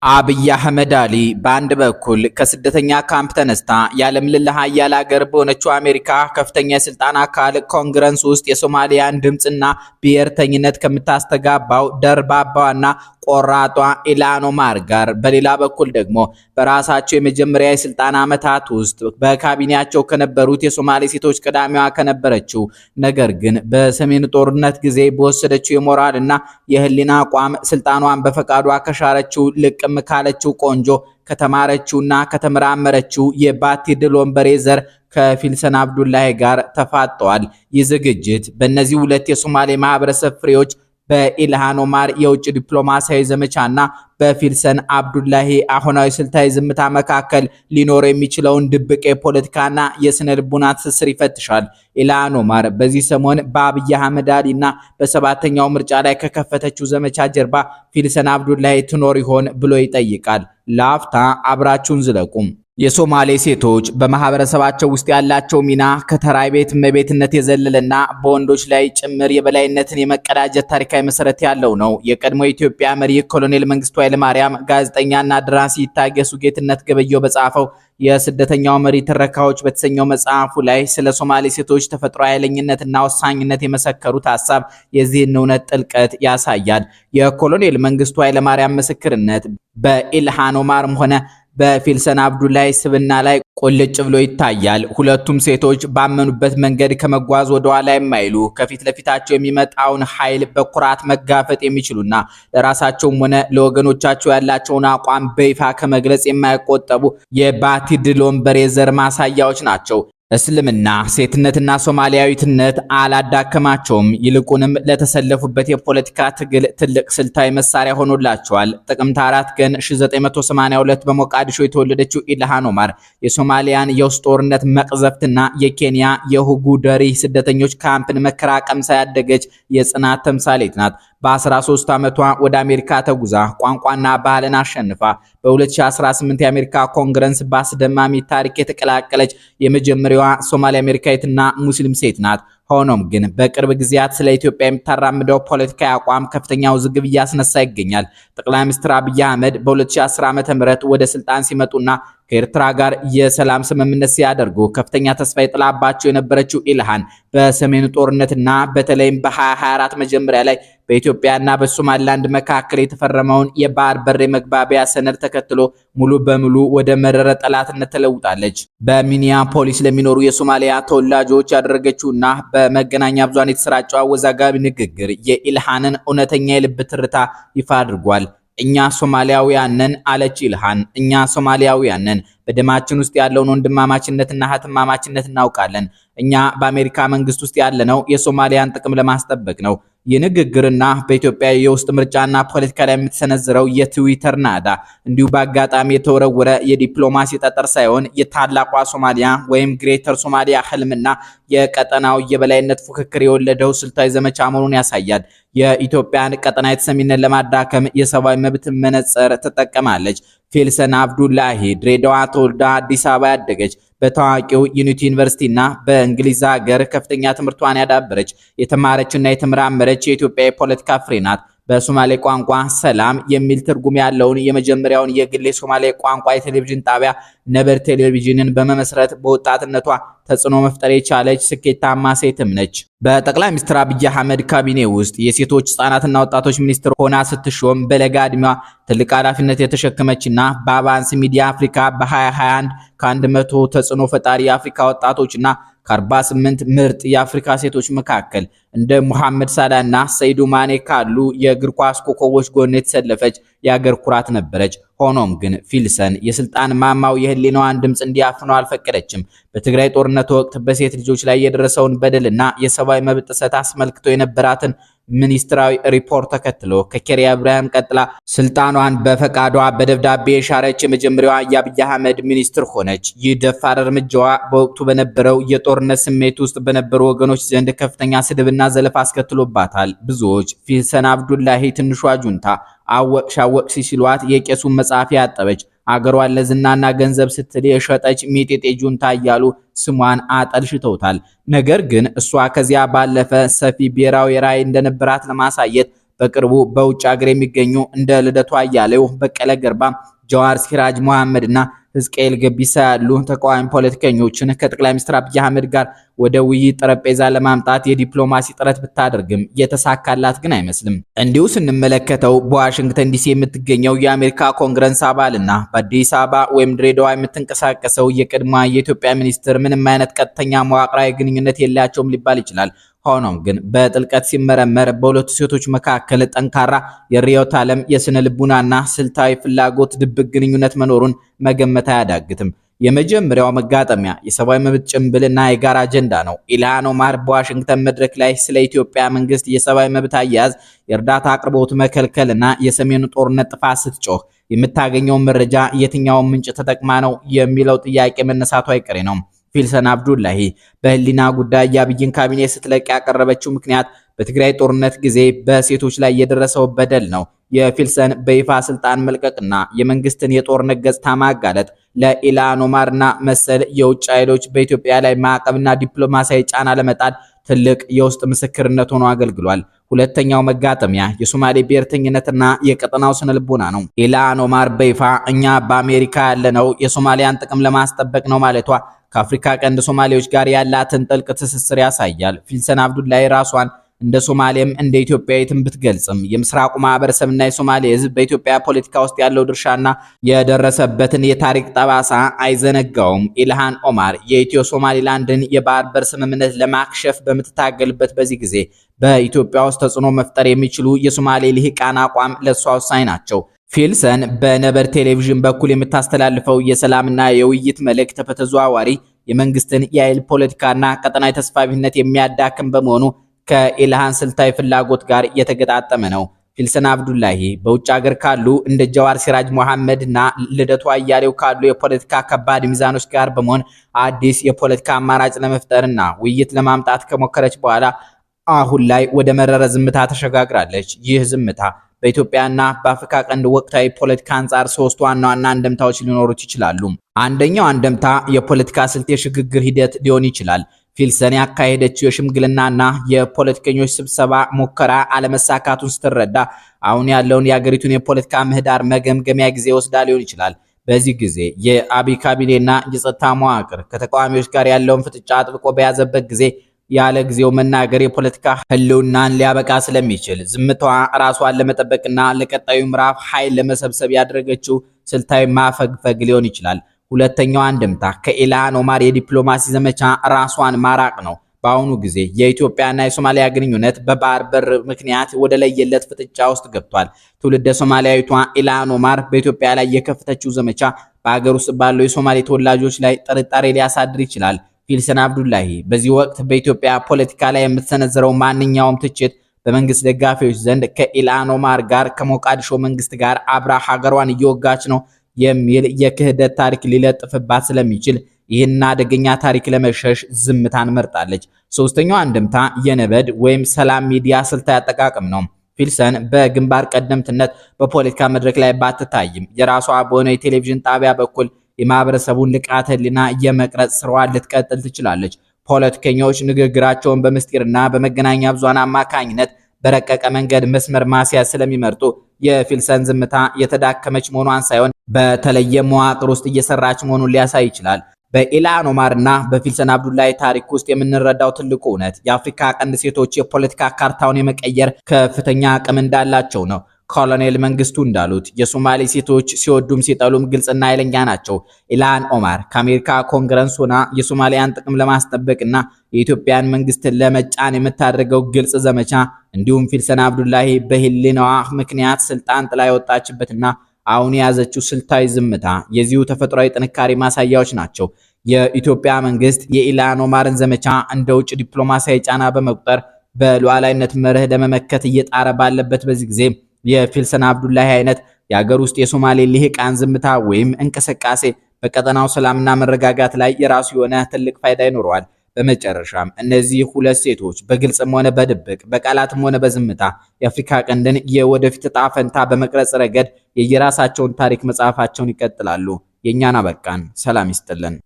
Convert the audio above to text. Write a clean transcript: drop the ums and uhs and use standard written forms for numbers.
አብይ አህመድ አሊ በአንድ በኩል ከስደተኛ ካምፕ ተነስታ የዓለም ልዕለ ኃያል ሀገር በሆነችው አሜሪካ ከፍተኛ የስልጣን አካል ኮንግረስ ውስጥ የሶማሊያን ድምፅና ብሔርተኝነት ከምታስተጋባው ደርባባዋና ቆራጧ ኢልሃን ኦማር ጋር፣ በሌላ በኩል ደግሞ በራሳቸው የመጀመሪያ የስልጣን ዓመታት ውስጥ በካቢኔያቸው ከነበሩት የሶማሌ ሴቶች ቀዳሚዋ ከነበረችው ነገር ግን በሰሜኑ ጦርነት ጊዜ በወሰደችው የሞራልና የህሊና አቋም ስልጣኗን በፈቃዷ ከሻረችው ልቅ ካለችው ቆንጆ ከተማረችውና ከተመራመረችው የባቲ ድል ወንበሬ ዘር ከፊልሰን አብዱላሂ ጋር ተፋጠዋል። ይህ ዝግጅት በእነዚህ ሁለት የሶማሌ ማህበረሰብ ፍሬዎች በኢልሃን ኦማር የውጭ ዲፕሎማሲያዊ ዘመቻና በፊልሰን አብዱላሂ አሁናዊ ስልታዊ ዝምታ መካከል ሊኖር የሚችለውን ድብቅ የፖለቲካና የስነ ልቦና ትስስር ይፈትሻል። ኢልሃን ኦማር በዚህ ሰሞን በአብይ አህመድ አሊና በሰባተኛው ምርጫ ላይ ከከፈተችው ዘመቻ ጀርባ ፊልሰን አብዱላሂ ትኖር ይሆን ብሎ ይጠይቃል። ለአፍታ አብራችሁን ዝለቁም። የሶማሌ ሴቶች በማህበረሰባቸው ውስጥ ያላቸው ሚና ከተራይ ቤት እመቤትነት የዘለለና በወንዶች ላይ ጭምር የበላይነትን የመቀዳጀት ታሪካዊ መሰረት ያለው ነው። የቀድሞ የኢትዮጵያ መሪ ኮሎኔል መንግስቱ ኃይለማርያም ጋዜጠኛና ደራሲ ይታገሱ ጌትነት ገበየው በጻፈው የስደተኛው መሪ ትረካዎች በተሰኘው መጽሐፉ ላይ ስለ ሶማሌ ሴቶች ተፈጥሯዊ ኃይለኝነትና ወሳኝነት የመሰከሩት ሐሳብ የዚህን እውነት ጥልቀት ያሳያል። የኮሎኔል መንግስቱ ኃይለማርያም ምስክርነት በኢልሃን ኦማርም ሆነ በፊልሰን አብዱላሂ ስብና ላይ ቁልጭ ብሎ ይታያል። ሁለቱም ሴቶች ባመኑበት መንገድ ከመጓዝ ወደ ኋላ የማይሉ፣ ከፊት ለፊታቸው የሚመጣውን ኃይል በኩራት መጋፈጥ የሚችሉና ለራሳቸውም ሆነ ለወገኖቻቸው ያላቸውን አቋም በይፋ ከመግለጽ የማይቆጠቡ የባቲ ድል ወንበሬ ዘር ማሳያዎች ናቸው። እስልምና ሴትነትና ሶማሊያዊትነት አላዳከማቸውም። ይልቁንም ለተሰለፉበት የፖለቲካ ትግል ትልቅ ስልታዊ መሳሪያ ሆኖላቸዋል። ጥቅምት 4 ቀን 1982 በሞቃዲሾ የተወለደችው ኢልሃን ኦማር የሶማሊያን የውስጥ ጦርነት መቅዘፍትና የኬንያ የሁጉደሪ ስደተኞች ካምፕን መከራ ቀምሳ ያደገች የጽናት ተምሳሌት ናት። በ13 ዓመቷ ወደ አሜሪካ ተጉዛ ቋንቋና ባህልን አሸንፋ በ2018 የአሜሪካ ኮንግረስ በአስደማሚ ታሪክ የተቀላቀለች የመጀመሪያዋ ሶማሊ አሜሪካዊትና ሙስሊም ሴት ናት። ሆኖም ግን በቅርብ ጊዜያት ስለ ኢትዮጵያ የምታራምደው ፖለቲካዊ አቋም ከፍተኛ ውዝግብ እያስነሳ ይገኛል። ጠቅላይ ሚኒስትር አብይ አህመድ በ2010 ዓ.ም ወደ ስልጣን ሲመጡና ከኤርትራ ጋር የሰላም ስምምነት ሲያደርጉ ከፍተኛ ተስፋ የጥላባቸው የነበረችው ኢልሃን በሰሜኑ ጦርነትና በተለይም በ2024 መጀመሪያ ላይ በኢትዮጵያና በሶማሊላንድ መካከል የተፈረመውን የባህር በር መግባቢያ ሰነድ ተከትሎ ሙሉ በሙሉ ወደ መረረ ጠላትነት ተለውጣለች። በሚኒያፖሊስ ለሚኖሩ የሶማሊያ ተወላጆች ያደረገችውና በመገናኛ ብዙሃን የተሰራጨው አወዛጋቢ ንግግር የኢልሃንን እውነተኛ የልብ ትርታ ይፋ አድርጓል። እኛ ሶማሊያውያን ነን አለች ኢልሃን። እኛ ሶማሊያውያን ነን። በደማችን ውስጥ ያለውን ወንድማማችነትና እህትማማችነት እናውቃለን። እኛ በአሜሪካ መንግስት ውስጥ ያለነው የሶማሊያን ጥቅም ለማስጠበቅ ነው። የንግግርና በኢትዮጵያ የውስጥ ምርጫና ፖለቲካ ላይ የምትሰነዝረው የትዊተር ናዳ እንዲሁ በአጋጣሚ የተወረወረ የዲፕሎማሲ ጠጠር ሳይሆን የታላቋ ሶማሊያ ወይም ግሬተር ሶማሊያ ህልምና የቀጠናው የበላይነት ፉክክር የወለደው ስልታዊ ዘመቻ መሆኑን ያሳያል። የኢትዮጵያን ቀጠናዊ ተሰሚነት ለማዳከም የሰብአዊ መብት መነጽር ትጠቀማለች። ፊልሰን አብዱላሂ ድሬዳዋ ተወልዳ አዲስ አበባ ያደገች፣ በታዋቂው ዩኒቲ ዩኒቨርሲቲና በእንግሊዝ ሀገር ከፍተኛ ትምህርቷን ያዳበረች የተማረችና የተመራመረች የኢትዮጵያ የፖለቲካ ፍሬ ናት። በሶማሌ ቋንቋ ሰላም የሚል ትርጉም ያለውን የመጀመሪያውን የግል የሶማሌ ቋንቋ የቴሌቪዥን ጣቢያ ነበር ቴሌቪዥንን በመመስረት በወጣትነቷ ተጽዕኖ መፍጠር የቻለች ስኬታማ ሴትም ነች። በጠቅላይ ሚኒስትር አብይ አህመድ ካቢኔ ውስጥ የሴቶች ህጻናትና ወጣቶች ሚኒስትር ሆና ስትሾም በለጋ ዕድሜዋ ትልቅ ኃላፊነት የተሸከመችና በአቫንስ ሚዲያ አፍሪካ በ2021 ከ100 ተጽዕኖ ፈጣሪ የአፍሪካ ወጣቶችና ከ48 ምርጥ የአፍሪካ ሴቶች መካከል እንደ ሙሐመድ ሳላና ሰይዱ ማኔ ካሉ የእግር ኳስ ኮከቦች ጎን የተሰለፈች የአገር ኩራት ነበረች። ሆኖም ግን ፊልሰን የስልጣን ማማው የህሊናዋን ድምጽ እንዲያፍነው አልፈቀደችም። በትግራይ ጦርነት ወቅት በሴት ልጆች ላይ የደረሰውን በደልና የሰብአዊ መብት ጥሰት አስመልክቶ የነበራትን ሚኒስትራዊ ሪፖርት ተከትሎ ከኬሪያ ኢብራሂም ቀጥላ ስልጣኗን በፈቃዷ በደብዳቤ የሻረች የመጀመሪያዋ የአብይ አህመድ ሚኒስትር ሆነች። ይህ ደፋር እርምጃዋ በወቅቱ በነበረው የጦርነት ስሜት ውስጥ በነበሩ ወገኖች ዘንድ ከፍተኛ ስድብና ዘለፋ አስከትሎባታል። ብዙዎች ፊልሰን አብዱላሂ ትንሿ ጁንታ አወቅሽ ሲሏት የቄሱን መጽሐፍ ያጠበች አገሯን ለዝናና ገንዘብ ስትል የሸጠች ሚጤጤ ጁንታ እያሉ ስሟን አጠልሽተውታል። ነገር ግን እሷ ከዚያ ባለፈ ሰፊ ብሔራዊ ራዕይ እንደነበራት ለማሳየት በቅርቡ በውጭ ሀገር የሚገኙ እንደ ልደቱ አያሌው፣ በቀለ ገርባ፣ ጀዋር ሲራጅ መሐመድና ሕዝቅኤል ገቢሳ ያሉ ተቃዋሚ ፖለቲከኞችን ከጠቅላይ ሚኒስትር አብይ አህመድ ጋር ወደ ውይይት ጠረጴዛ ለማምጣት የዲፕሎማሲ ጥረት ብታደርግም የተሳካላት ግን አይመስልም። እንዲሁ ስንመለከተው በዋሽንግተን ዲሲ የምትገኘው የአሜሪካ ኮንግረስ አባልና በአዲስ አበባ ወይም ድሬዳዋ የምትንቀሳቀሰው የቀድሞ የኢትዮጵያ ሚኒስትር ምንም አይነት ቀጥተኛ መዋቅራዊ ግንኙነት የላቸውም ሊባል ይችላል። ሆኖም ግን በጥልቀት ሲመረመር በሁለቱ ሴቶች መካከል ጠንካራ የርዕዮተ ዓለም የስነ ልቡናና ስልታዊ ፍላጎት ድብቅ ግንኙነት መኖሩን መገመት አያዳግትም። የመጀመሪያው መጋጠሚያ የሰብአዊ መብት ጭምብልና የጋራ አጀንዳ ነው። ኢልሃን ኦማር በዋሽንግተን መድረክ ላይ ስለ ኢትዮጵያ መንግስት የሰብአዊ መብት አያያዝ፣ የእርዳታ አቅርቦት መከልከልና የሰሜኑ ጦርነት ጥፋት ስትጮህ የምታገኘው መረጃ የትኛውን ምንጭ ተጠቅማ ነው የሚለው ጥያቄ መነሳቱ አይቀሬ ነው። ፊልሰን አብዱላሂ በህሊና ጉዳይ የአብይን ካቢኔ ስትለቅ ያቀረበችው ምክንያት በትግራይ ጦርነት ጊዜ በሴቶች ላይ የደረሰው በደል ነው። የፊልሰን በይፋ ስልጣን መልቀቅና የመንግስትን የጦርነት ገጽታ ማጋለጥ ለኢልሃን ኦማርና መሰል የውጭ ኃይሎች በኢትዮጵያ ላይ ማዕቀብና ዲፕሎማሲያዊ ጫና ለመጣል ትልቅ የውስጥ ምስክርነት ሆኖ አገልግሏል። ሁለተኛው መጋጠሚያ የሶማሌ ብሔርተኝነትና የቀጠናው ስነልቦና ነው። ኢልሃን ኦማር በይፋ እኛ በአሜሪካ ያለነው የሶማሊያን ጥቅም ለማስጠበቅ ነው ማለቷ ከአፍሪካ ቀንድ ሶማሌዎች ጋር ያላትን ጥልቅ ትስስር ያሳያል። ፊልሰን አብዱላሂ ራሷን እንደ ሶማሌም እንደ ኢትዮጵያዊትም ብትገልጽም የምስራቁ ማህበረሰብና የሶማሌ ህዝብ በኢትዮጵያ ፖለቲካ ውስጥ ያለው ድርሻና የደረሰበትን የታሪክ ጠባሳ አይዘነጋውም። ኢልሃን ኦማር የኢትዮ ሶማሊላንድን የባህር በር ስምምነት ለማክሸፍ በምትታገልበት በዚህ ጊዜ በኢትዮጵያ ውስጥ ተጽዕኖ መፍጠር የሚችሉ የሶማሌ ልሂቃን አቋም ለሷ ወሳኝ ናቸው። ፊልሰን በነበር ቴሌቪዥን በኩል የምታስተላልፈው የሰላምና የውይይት መልእክት በተዘዋዋሪ የመንግስትን የኃይል ፖለቲካና ቀጠናዊ ተስፋፊነት የሚያዳክም በመሆኑ ከኢልሃን ስልታዊ ፍላጎት ጋር የተገጣጠመ ነው። ፊልሰን አብዱላሂ በውጭ ሀገር ካሉ እንደ ጀዋር ሲራጅ መሐመድና ልደቱ አያሌው ካሉ የፖለቲካ ከባድ ሚዛኖች ጋር በመሆን አዲስ የፖለቲካ አማራጭ ለመፍጠርና ውይይት ለማምጣት ከሞከረች በኋላ አሁን ላይ ወደ መረረ ዝምታ ተሸጋግራለች። ይህ ዝምታ በኢትዮጵያና በአፍሪካ ቀንድ ወቅታዊ ፖለቲካ አንጻር ሶስት ዋና ዋና አንደምታዎች ሊኖሩት ይችላሉ። አንደኛው አንደምታ የፖለቲካ ስልት የሽግግር ሂደት ሊሆን ይችላል። ፊልሰን ያካሄደችው የሽምግልናና የፖለቲከኞች ስብሰባ ሙከራ አለመሳካቱን ስትረዳ አሁን ያለውን የአገሪቱን የፖለቲካ ምህዳር መገምገሚያ ጊዜ ወስዳ ሊሆን ይችላል። በዚህ ጊዜ የአብይ ካቢኔና የጸጥታ መዋቅር ከተቃዋሚዎች ጋር ያለውን ፍጥጫ አጥብቆ በያዘበት ጊዜ ያለ ጊዜው መናገር የፖለቲካ ህልውናን ሊያበቃ ስለሚችል ዝምታዋ ራሷን ለመጠበቅና ለቀጣዩ ምዕራፍ ኃይል ለመሰብሰብ ያደረገችው ስልታዊ ማፈግፈግ ሊሆን ይችላል። ሁለተኛው አንድምታ ከኢልሃን ኦማር የዲፕሎማሲ ዘመቻ ራሷን ማራቅ ነው። በአሁኑ ጊዜ የኢትዮጵያና የሶማሊያ ግንኙነት በባህር በር ምክንያት ወደ ለየለት ፍጥጫ ውስጥ ገብቷል። ትውልደ ሶማሊያዊቷ ኢልሃን ኦማር በኢትዮጵያ ላይ የከፈተችው ዘመቻ በአገር ውስጥ ባለው የሶማሌ ተወላጆች ላይ ጥርጣሬ ሊያሳድር ይችላል። ፊልሰን አብዱላሂ በዚህ ወቅት በኢትዮጵያ ፖለቲካ ላይ የምትሰነዝረው ማንኛውም ትችት በመንግስት ደጋፊዎች ዘንድ ከኢልሃን ኦማር ጋር ከሞቃዲሾ መንግስት ጋር አብራ ሀገሯን እየወጋች ነው የሚል የክህደት ታሪክ ሊለጥፍባት ስለሚችል ይህን አደገኛ ታሪክ ለመሸሽ ዝምታን መርጣለች። ሶስተኛው አንድምታ የነበድ ወይም ሰላም ሚዲያ ስልታዊ አጠቃቀም ነው። ፊልሰን በግንባር ቀደምትነት በፖለቲካ መድረክ ላይ ባትታይም የራሷ በሆነ የቴሌቪዥን ጣቢያ በኩል የማህበረሰቡን ንቃተ ህሊና የመቅረጽ ስራዋን ልትቀጥል ትችላለች። ፖለቲከኞች ንግግራቸውን በምስጢርና በመገናኛ ብዙሃን አማካኝነት በረቀቀ መንገድ መስመር ማስያዝ ስለሚመርጡ የፊልሰን ዝምታ የተዳከመች መሆኗን ሳይሆን በተለየ መዋቅር ውስጥ እየሰራች መሆኑን ሊያሳይ ይችላል። በኢልሃን ኦማርና በፊልሰን አብዱላሂ ታሪክ ውስጥ የምንረዳው ትልቁ እውነት የአፍሪካ ቀንድ ሴቶች የፖለቲካ ካርታውን የመቀየር ከፍተኛ አቅም እንዳላቸው ነው። ኮሎኔል መንግስቱ እንዳሉት የሶማሌ ሴቶች ሲወዱም ሲጠሉም ግልጽና ኃይለኛ ናቸው። ኢልሃን ኦማር ከአሜሪካ ኮንግረስ ሆና የሶማሊያን ጥቅም ለማስጠበቅና የኢትዮጵያን መንግስትን ለመጫን የምታደርገው ግልጽ ዘመቻ እንዲሁም ፊልሰን አብዱላሂ በህሊናዋ ምክንያት ስልጣን ጥላ የወጣችበትና አሁን የያዘችው ስልታዊ ዝምታ የዚሁ ተፈጥሯዊ ጥንካሬ ማሳያዎች ናቸው። የኢትዮጵያ መንግስት የኢልሃን ኦማርን ዘመቻ እንደ ውጭ ዲፕሎማሲያዊ ጫና በመቁጠር በሉዓላዊነት መርህ ለመመከት እየጣረ ባለበት በዚህ ጊዜ የፊልሰን አብዱላሂ አይነት የሀገር ውስጥ የሶማሌ ልሂቃን ዝምታ ወይም እንቅስቃሴ በቀጠናው ሰላምና መረጋጋት ላይ የራሱ የሆነ ትልቅ ፋይዳ ይኖረዋል። በመጨረሻም እነዚህ ሁለት ሴቶች በግልጽም ሆነ በድብቅ በቃላትም ሆነ በዝምታ የአፍሪካ ቀንድን የወደፊት ዕጣ ፈንታ በመቅረጽ ረገድ የየራሳቸውን ታሪክ መጻፋቸውን ይቀጥላሉ። የኛን አበቃን። ሰላም ይስጥልን።